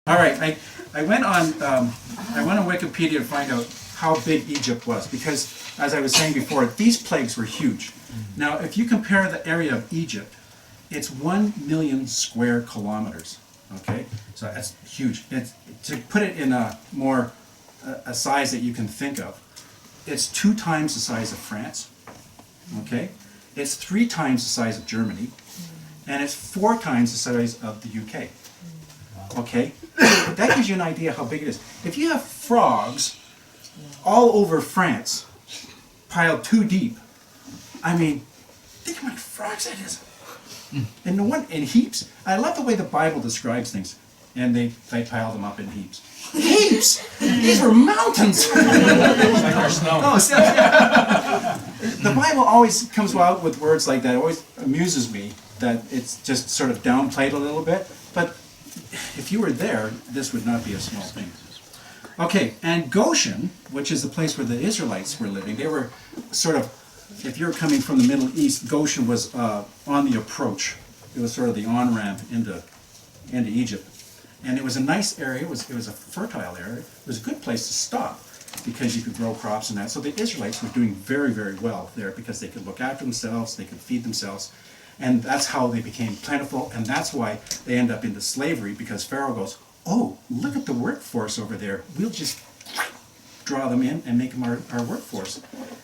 All right, I went on Wikipedia to find out how big Egypt was, because as I was saying before, these plagues were huge. Now, if you compare the area of Egypt, it's 1 million square kilometers. Okay, so that's huge. To put it in a more a size that you can think of, it's 2 times the size of France. Okay, it's 3 times the size of Germany, and it's 4 times the size of the UK. Okay, that gives you an idea how big it is. If you have frogs all over France, piled 2 deep, I mean, think how many frogs that is. And no one in heaps. I love the way the Bible describes things, and they pile them up in heaps. Heaps! These were mountains. Like our snow. Oh, so, yeah. The Bible always comes out with words like that. It always amuses me that it's just sort of downplayed a little bit. But if you were there, this would not be a small thing. Okay, and Goshen, which is the place where the Israelites were living, they were sort of, if you're coming from the Middle East, Goshen was on the approach. It was sort of the on-ramp into Egypt. And it was a nice area, it was a fertile area. It was a good place to stop because you could grow crops and that. So the Israelites were doing very, very well there because they could look after themselves, they could feed themselves. And that's how they became plentiful, and that's why they end up into slavery, because Pharaoh goes, oh, look at the workforce over there. We'll just draw them in and make them our workforce.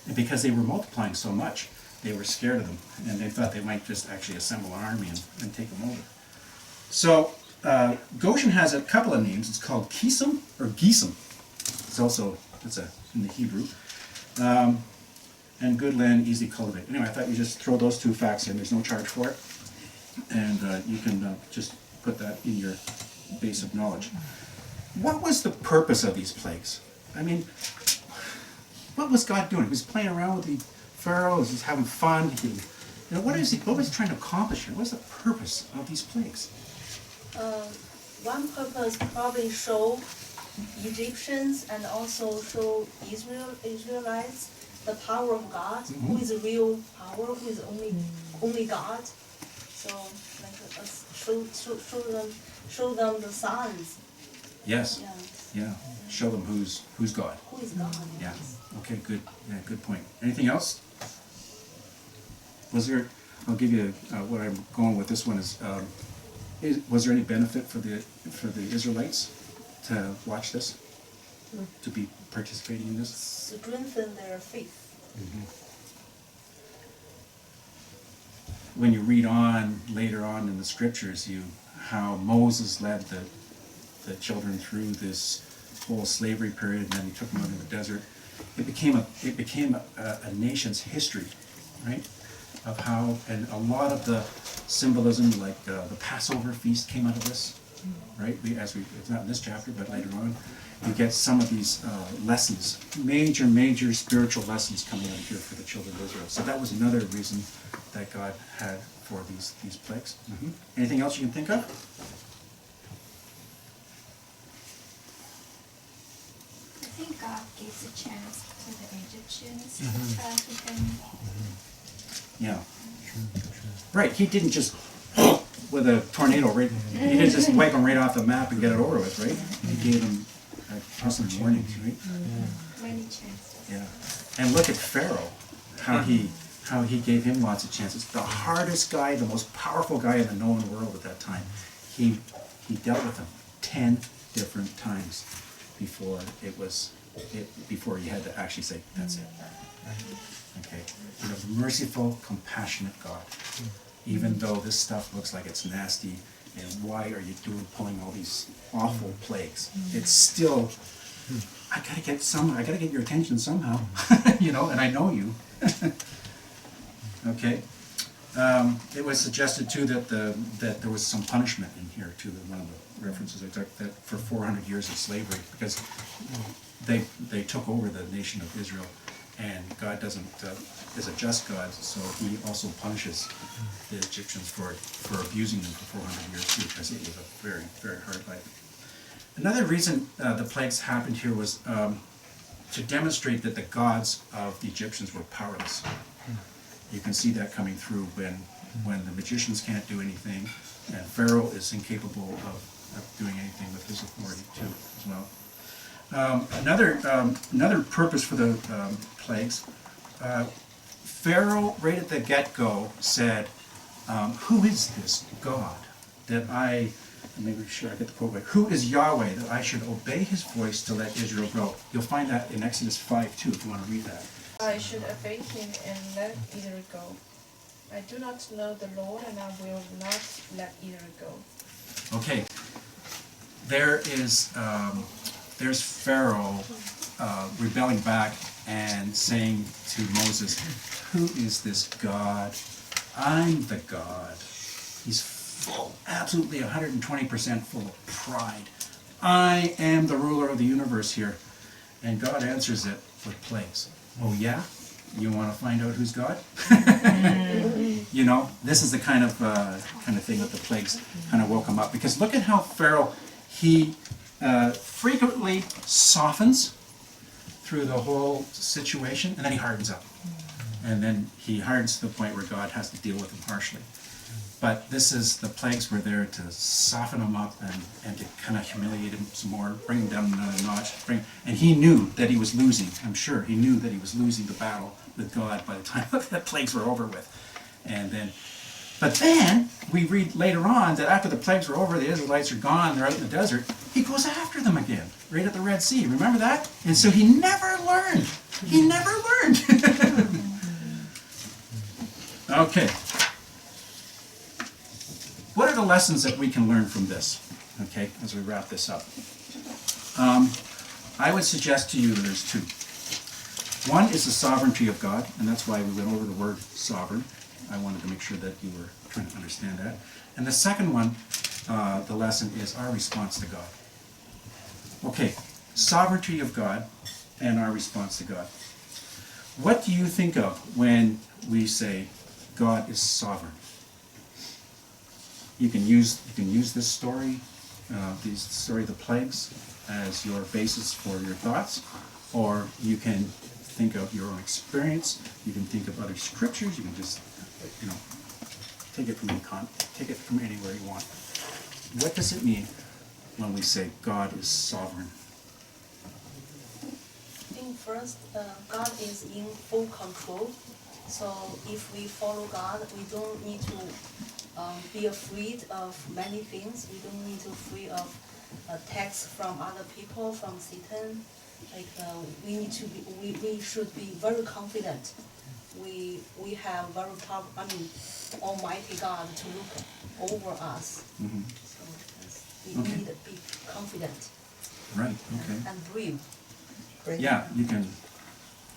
And because they were multiplying so much, they were scared of them, and they thought they might just actually assemble an army and take them over. So Goshen has a couple of names. It's called Kisum or Gisum. It's in the Hebrew. And good land, easy cultivate. Anyway, I thought you just throw those 2 facts in. There's no charge for it. And you can just put that in your base of knowledge. What was the purpose of these plagues? I mean, what was God doing? He was playing around with the Pharaoh, he was having fun. What was he trying to accomplish here? What was the purpose of these plagues? One purpose probably show Egyptians and also show Israelites the power of God, who is a real power, who is only God. So like show them the signs. Yes. Yeah. Show them who's God. Who is God? Yeah. Okay. Good. Yeah. Good point. Anything else? Was there? I'll give you what I'm going with. This one is. Was there any benefit for the Israelites to watch this? To be participating in this? Strengthen their faith. When you read on later on in the scriptures, how Moses led the children through this whole slavery period, and then he took them out in the desert. It became a nation's history, right? Of how, and a lot of the symbolism, like the Passover feast, came out of this, right? It's not in this chapter, but later on, you get some of these lessons, major spiritual lessons coming out of here for the children of Israel. So that was another reason that God had for these plagues. Anything else you can think of? I think God gives a chance to the Egyptians to try with them. Yeah. Right. He didn't just with a tornado, right? He didn't just wipe them right off the map and get it over with, right? He gave them some warnings, right? Many chances. Yeah. And look at Pharaoh, how he gave him lots of chances. The hardest guy, the most powerful guy in the known world at that time. He dealt with him 10 different times before he had to actually say, that's it. Okay. A merciful, compassionate God. Even though this stuff looks like it's nasty, and why are you pulling all these awful plagues? It's still, I gotta get your attention somehow, and I know you. Okay. It was suggested too that there was some punishment in here too. One of the references I took, that for 400 years of slavery, because they took over the nation of Israel, and God is a just God, so He also punishes the Egyptians for abusing them for 400 years too, because it was a very, very hard life. Another reason the plagues happened here was to demonstrate that the gods of the Egyptians were powerless. You can see that coming through when the magicians can't do anything, and Pharaoh is incapable of doing anything with Another purpose for the plagues. Pharaoh, right at the get-go, said, "Who is this God that maybe sure I get the quote right. Who is Yahweh that I should obey His voice to let Israel go?" You'll find that in Exodus 5 too, if you want to read that. I should obey him and let Israel go. I do not know the Lord, and I will not let Israel go. Okay, there's Pharaoh rebelling back and saying to Moses, "Who is this God? I'm the God." He's full, absolutely 120% full of pride. "I am the ruler of the universe here." And God answers it with plagues. "Oh yeah? You want to find out who's God?" You know, this is the kind of thing that the plagues kind of woke him up. Because look at how Pharaoh, he frequently softens through the whole situation, and then he hardens up. And then he hardens to the point where God has to deal with him harshly. But the plagues were there to soften him up and to kind of humiliate him some more, bring him down another notch. And he knew that he was losing, I'm sure, he knew that he was losing the battle with God by the time the plagues were over with. But then, we read later on that after the plagues were over, the Israelites are gone, they're out in the desert, he goes after them again, right at the Red Sea. Remember that? And so he never learned. He never learned. Okay. What are the lessons that we can learn from this? Okay, as we wrap this up. I would suggest to you there's two. One is the sovereignty of God, and that's why we went over the word sovereign. I wanted to make sure that you were trying to understand that. And the second one, the lesson, is our response to God. Okay, sovereignty of God and our response to God. What do you think of when we say God is sovereign? You can use this story, of the plagues, as your basis for your thoughts, or you can think of your own experience. You can think of other scriptures. You can just, take it from anywhere you want. What does it mean when we say God is sovereign? I think first, God is in full control. So if we follow God, we don't need to be afraid of many things. We don't need to afraid of attacks from other people, from Satan. We should be very confident. We have Almighty God to look over us. Mm-hmm. So we need to be confident. Right. Okay. And brave. Yeah, you can.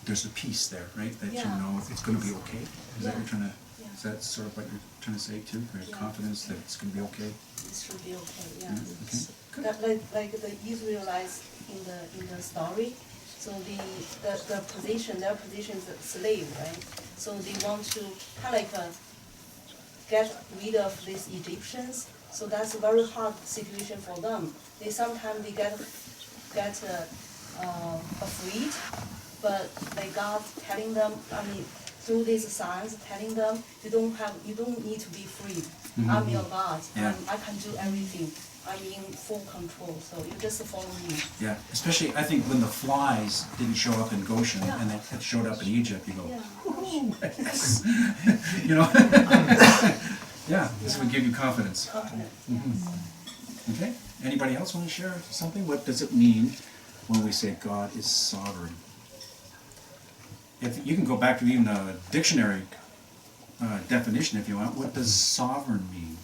There's a peace there, right? That you Yeah. know it's going to be okay. Is that what you're trying to? Yeah. Is that sort of what you're trying to say too? Right? Yeah. Confidence that it's going to be okay. It should be okay. Yeah. Yeah, okay. Good. Like the Israelites in the story. So their position is a slave, right? So they want to kind of get rid of these Egyptians. So that's a very hard situation for them. Sometimes they get afraid, but like God telling them, through these signs, telling them you don't need to be afraid. Mm-hmm. I'm your God. Yeah. I can do everything. I'm in full control. So you just follow me. Yeah, especially I think when the flies didn't show up in Goshen Yeah. and it showed up in Egypt, you go, Yeah. "Woohoo, yes." You know? Yeah, this would give you confidence. Confident. Mm-hmm. Okay. Anybody else want to share something? What does it mean when we say God is sovereign? If you can go back to even a dictionary definition if you want. What does sovereign mean?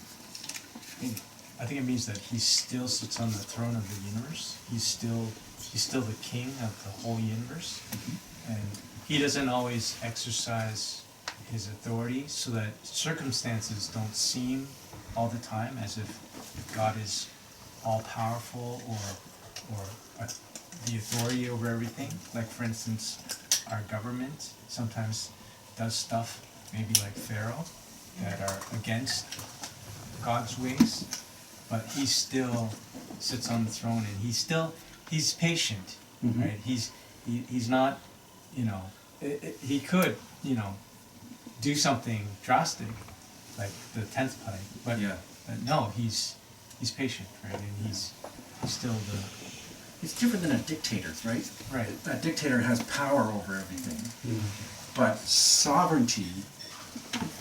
I think it means that he still sits on the throne of the universe. He's still the king of the whole universe. Mm-hmm. And he doesn't always exercise his authority so that circumstances don't seem all the time as if God is all powerful or the authority over everything. Like for instance, our government sometimes does stuff maybe like Pharaoh that are against God's ways. But he still sits on the throne, and he's patient, Mm-hmm. right? He's not, he could, do something drastic, like the 10th plague, but Yeah. no, he's patient, right? And he's still it's different than a dictator, right? Right. A dictator has power over everything. But sovereignty,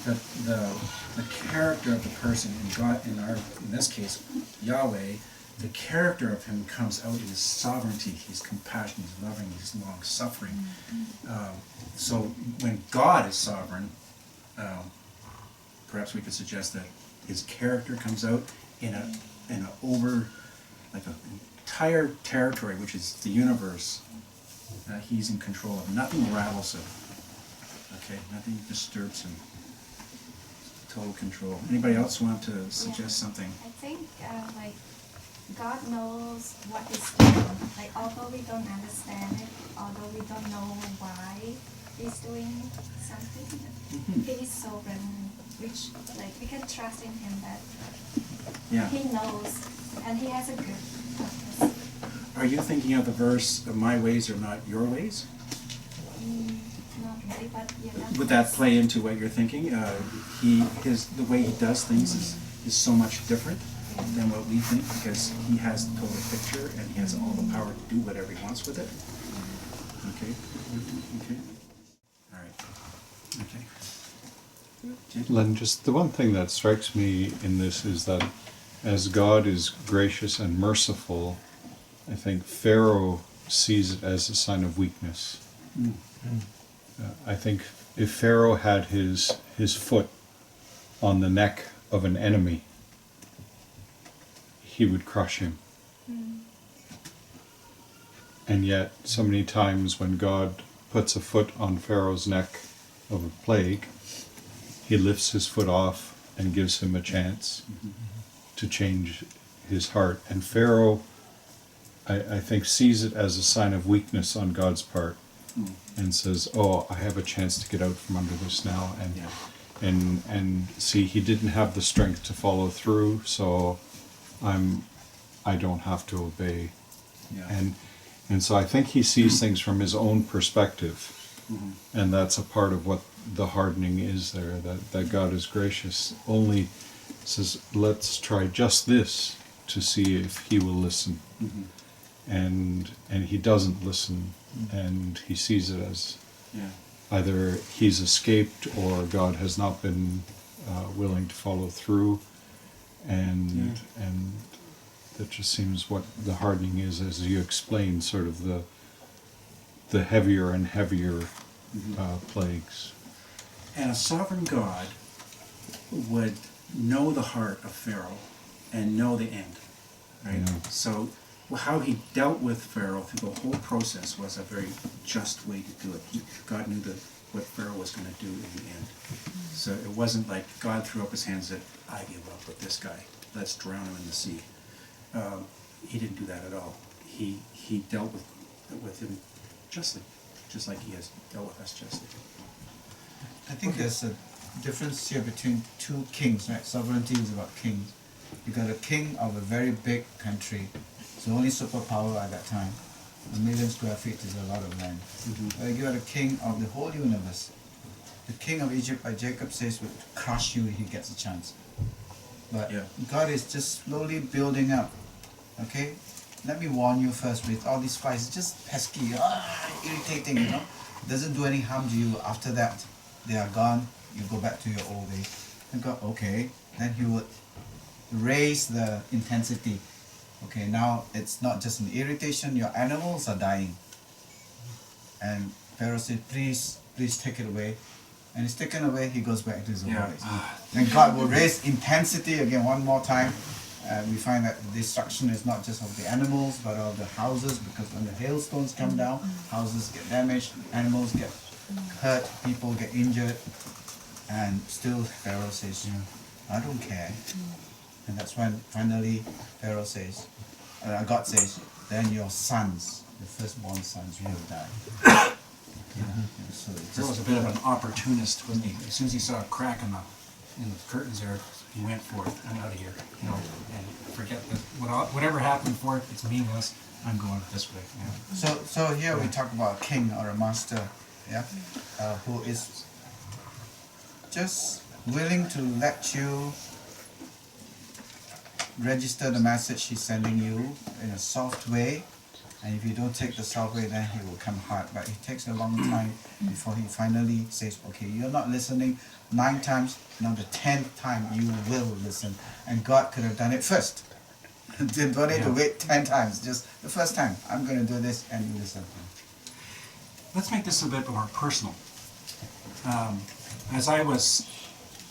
the character of the person in God, in this case, Yahweh, the character of him comes out in his sovereignty. He's compassionate, he's loving, he's long-suffering. So when God is sovereign, perhaps we could suggest that his character comes out in a over, like an entire territory, which is the universe. He's in control of. Nothing rattles him. Okay, nothing disturbs him. Total control. Anybody else want to suggest something? I think like God knows what he's doing. Like although we don't understand it, although we don't know why he's doing something, he is sovereign, which like we can trust in him that he knows and he has a good purpose. Are you thinking of the verse, "My ways are not your ways"? Not really, but yeah. Would that play into what you're thinking? The way he does things is so much different than what we think, because he has the total picture and he has all the power to do whatever he wants with it. Okay. All right. Okay. Len, just the one thing that strikes me in this is that as God is gracious and merciful, I think Pharaoh sees it as a sign of weakness. I think if Pharaoh had his foot on the neck of an enemy, he would crush him. And yet, so many times when God puts a foot on Pharaoh's neck of a plague, he lifts his foot off and gives him a chance to change his heart. And Pharaoh, I think, sees it as a sign of weakness on God's part. And says, "Oh, I have a chance to get out from under this now," and see, he didn't have the strength to follow through, so I don't have to obey, and so I think he sees things from his own perspective, and that's a part of what the hardening is there. That God is gracious, only says, "Let's try just this to see if he will listen," and he doesn't listen. And he sees it as either he's escaped or God has not been willing to follow through, and that just seems what the hardening is, as you explained, sort of the heavier and heavier plagues. And a sovereign God would know the heart of Pharaoh and know the end, right? Yeah. So how he dealt with Pharaoh through the whole process was a very just way to do it. God knew what Pharaoh was going to do in the end. So it wasn't like God threw up his hands and said, "I give up with this guy. Let's drown him in the sea." He didn't do that at all. He dealt with him justly, just like he has dealt with us justly. I think there's a difference here between two kings, right? Sovereignty is about kings. You got a king of a very big country. It's the only superpower at that time. 1,000,000 square feet is a lot of land. But you got a king of the whole universe. The king of Egypt, by Jacob says, would crush you if he gets a chance. But God is just slowly building up. Okay? Let me warn you first, with all these fights, it's just pesky, irritating, you know? It doesn't do any harm to you. After that, they are gone. You go back to your old ways. And God, okay. Then he would raise the intensity. Okay, now it's not just an irritation, your animals are dying. And Pharaoh said, please take it away. And it's taken away, he goes back to his old ways. And God will raise intensity again one more time. We find that the destruction is not just of the animals, but of the houses, because when the hailstones come down, houses get damaged, animals get hurt, people get injured. And still Pharaoh says, I don't care. And that's when finally Pharaoh says, God says, then your sons, the firstborn sons, will die. So Pharaoh was a bit of an opportunist, wasn't he? As soon as he saw a crack in the curtains there, he went for it. I'm out of here, and forget that whatever happened for it, it's meaningless. I'm going this way. So here we talk about a king or a master, who is just willing to let you register the message he's sending you in a soft way, And if you don't take the soft way, then he will come hard. But it takes a long time before he finally says, okay, you're not listening 9 times, now the 10th time you will listen. And God could have done it first. Didn't need to wait 10 times, just the first time, I'm going to do this and you listen. Let's make this a bit more personal. As I was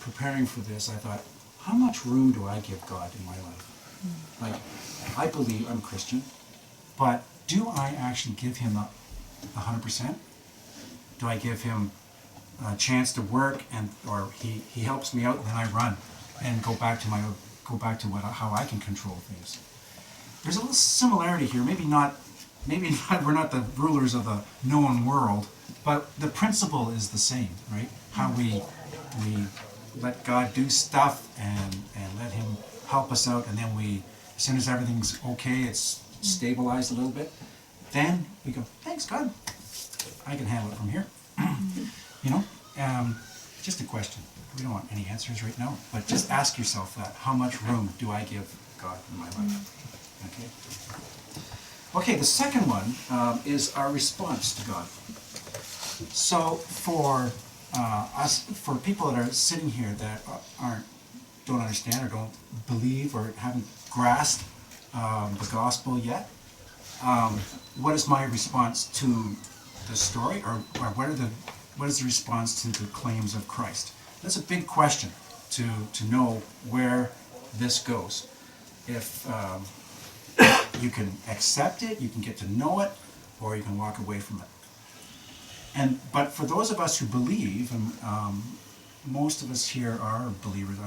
preparing for this, I thought, how much room do I give God in my life? Like, I believe I'm Christian, but do I actually give him 100%? Do I give him a chance to work, or he helps me out, and then I run and go back to how I can control things? There's a little similarity here. Maybe not. We're not the rulers of the known world, but the principle is the same, right? How we let God do stuff and let him help us out, and then as soon as everything's okay, it's stabilized a little bit, then we go, thanks God, I can handle it from here. Just a question. We don't want any answers right now, but just ask yourself that. How much room do I give God in my life? Okay, the second one is our response to God. So for for people that are sitting here that don't understand or don't believe or haven't grasped the gospel yet, what is my response to the story, or what is the response to the claims of Christ? That's a big question to know where this goes. If you can accept it, you can get to know it, or you can walk away from it. But for those of us who believe, and most of us here are believers,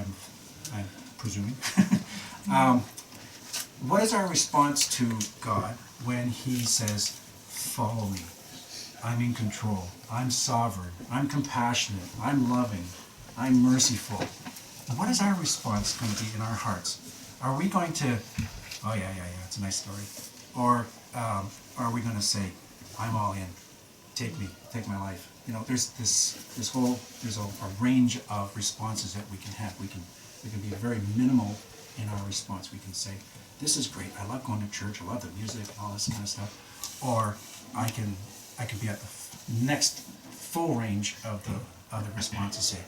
I'm presuming. What is our response to God when he says, follow me? I'm in control. I'm sovereign. I'm compassionate. I'm loving. I'm merciful. What is our response going to be in our hearts? Are we going to, oh yeah, it's a nice story. Or are we going to say, I'm all in. Take me, take my life. There's there's a range of responses that we can have. We can be very minimal in our response. We can say, this is great. I love going to church. I love the music and all this kind of stuff. Or I can be at the next full range of the response and say,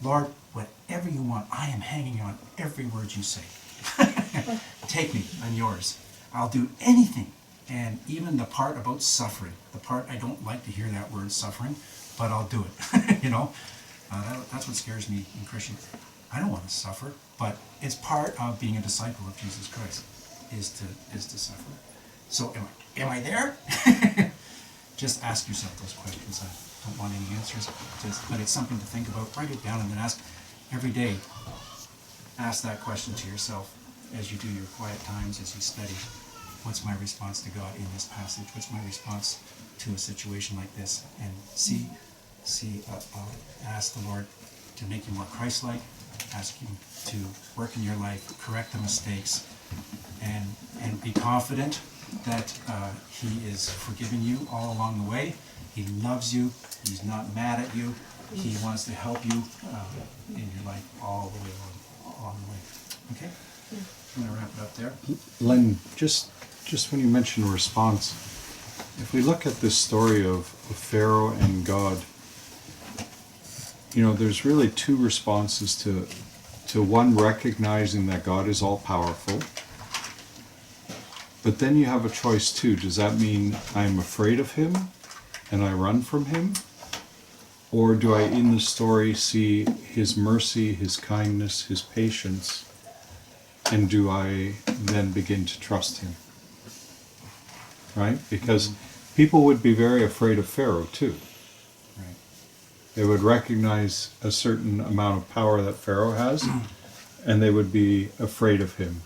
Lord, whatever you want, I am hanging on every word you say. Take me, I'm yours. I'll do anything. And even the part about suffering, the part I don't like to hear that word suffering, but I'll do it. That's what scares me in Christian. I don't want to suffer, but it's part of being a disciple of Jesus Christ is to suffer. So am I there? Just ask yourself those questions. I don't want any answers, but it's something to think about. Write it down and then ask every day. Ask that question to yourself as you do your quiet times, as you study. What's my response to God in this passage? What's my response to a situation like this? And ask the Lord to make you more Christ-like. Ask him to work in your life, correct the mistakes, and be confident that he is forgiving you all along the way. He loves you. He's not mad at you. He wants to help you in your life all the way along the way. Okay? I'm going to wrap it up there. Len, just when you mentioned response, if we look at this story of Pharaoh and God, there's really two responses to one, recognizing that God is all powerful. But then you have a choice too. Does that mean I'm afraid of him and I run from him? Or do I in the story see his mercy, his kindness, his patience, and do I then begin to trust him? Right? Because people would be very afraid of Pharaoh too. Right. They would recognize a certain amount of power that Pharaoh has, and they would be afraid of him.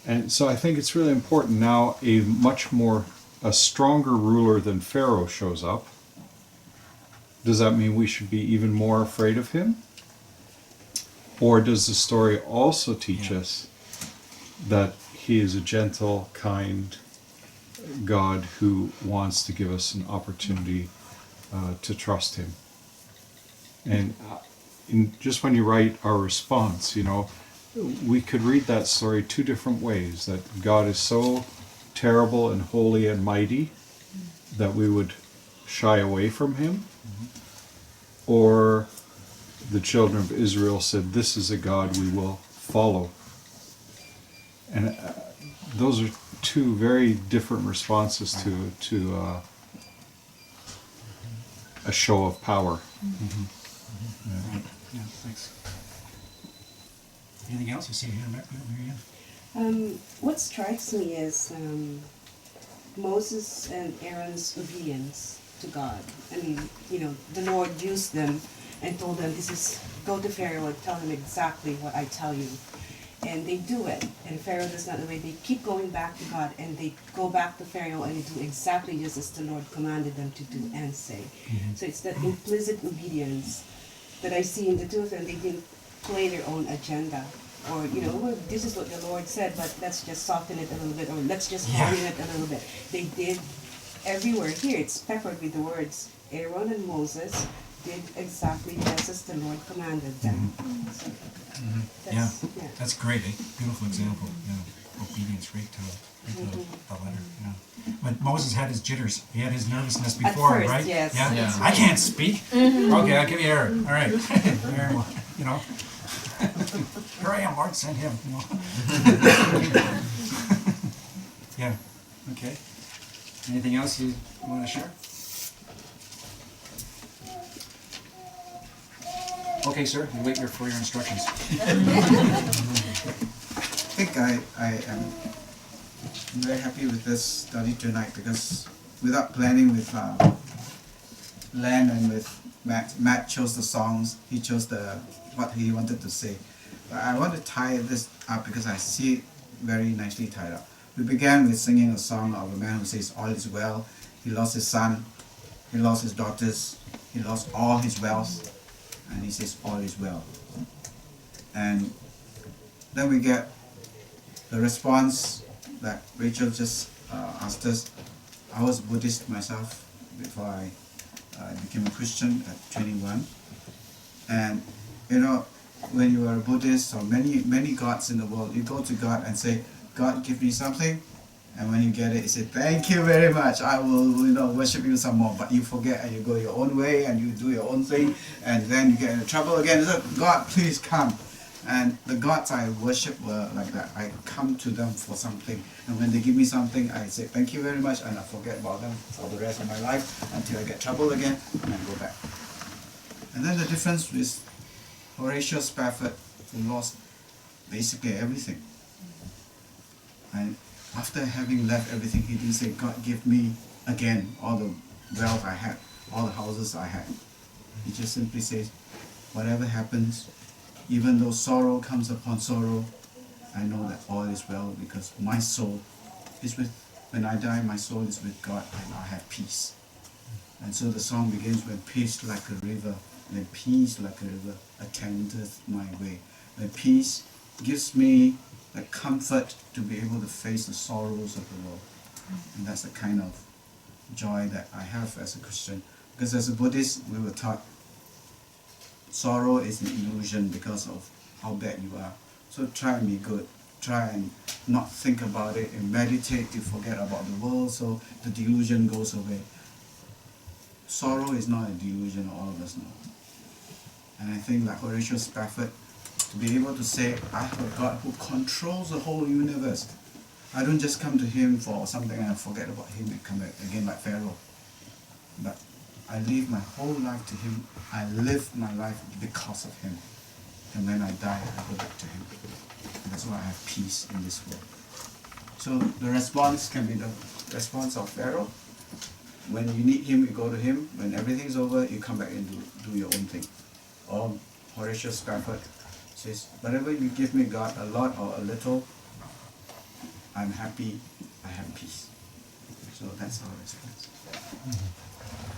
And so I think it's really important now a stronger ruler than Pharaoh shows up. Does that mean we should be even more afraid of him? Or does the story also teach us that he is a gentle, kind God who wants to give us an opportunity to trust him? And just when you write our response, we could read that story two different ways, that God is so terrible and holy and mighty that we would shy away from him? Or the children of Israel said, this is a God we will follow. And those are two very different responses to a show of power. Right. Yeah, thanks. Anything else you see here, Marianne? What strikes me is Moses and Aaron's obedience to God. I mean, the Lord used them and told them, go to Pharaoh and tell him exactly what I tell you. And they do it. And Pharaoh does not obey. They keep going back to God, and they go back to Pharaoh and they do exactly just as the Lord commanded them to do and say. So it's that implicit obedience that I see in the two of them. They didn't play their own agenda. Or, well, this is what the Lord said, but let's just soften it a little bit, or let's just harden it a little bit. They did everywhere. Here, it's peppered with the words, Aaron and Moses did exactly just as the Lord commanded them. So That's great. Beautiful example. Yeah. Obedience right to the letter. Yeah. But Moses had his jitters. He had his nervousness before, first, right? yes. Yeah. That's I can't speak. Okay, I'll give you Aaron. All right. Aaron, here I am, Lord, send him. Yeah. Okay. Anything else you want to share? Okay, sir. We wait for your instructions. I think I am very happy with this study tonight, because without planning with Len and with Matt chose the songs, he chose what he wanted to say. But I want to tie this up because I see it very nicely tied up. We began with singing a song of a man who says all is well. He lost his son, he lost his daughters, he lost all his wealth, and he says all is well. And then we get the response that Rachel just asked us. I was Buddhist myself before I became a Christian at 21. And when you are a Buddhist, or many gods in the world, you go to God and say, God, give me something. And when you get it, you say, thank you very much. I will worship you some more. But you forget and you go your own way and you do your own thing. And then you get into trouble again. You say, God, please come. And the gods I worship were like that. I come to them for something. And when they give me something, I say, thank you very much. And I forget about them for the rest of my life until I get trouble again and I go back. And then the difference with Horatio Spafford, who lost basically everything. And after having left everything, he didn't say, God, give me again all the wealth I had, all the houses I had. He just simply says, whatever happens, even though sorrow comes upon sorrow, I know that all is well, because my soul is when I die, my soul is with God and I have peace. And so the song begins, when peace like a river, when peace like a river attendeth my way. When peace gives me the comfort to be able to face the sorrows of the world. And that's the kind of joy that I have as a Christian. Because as a Buddhist, we were taught sorrow is an illusion because of how bad you are. So try and be good. Try and not think about it and meditate. You forget about the world, so the delusion goes away. Sorrow is not a delusion, all of us know. And I think like Horatio Spafford, to be able to say, I have a God who controls the whole universe. I don't just come to him for something and I forget about him and come back again like Pharaoh. But I live my whole life to him. I live my life because of him. And when I die, I go back to him. And that's why I have peace in this world. So the response can be the response of Pharaoh. When you need him, you go to him. When everything's over, you come back and do your own thing. Or Horatio Spafford says, whatever you give me, God, a lot or a little, I'm happy, I have peace. So that's our response.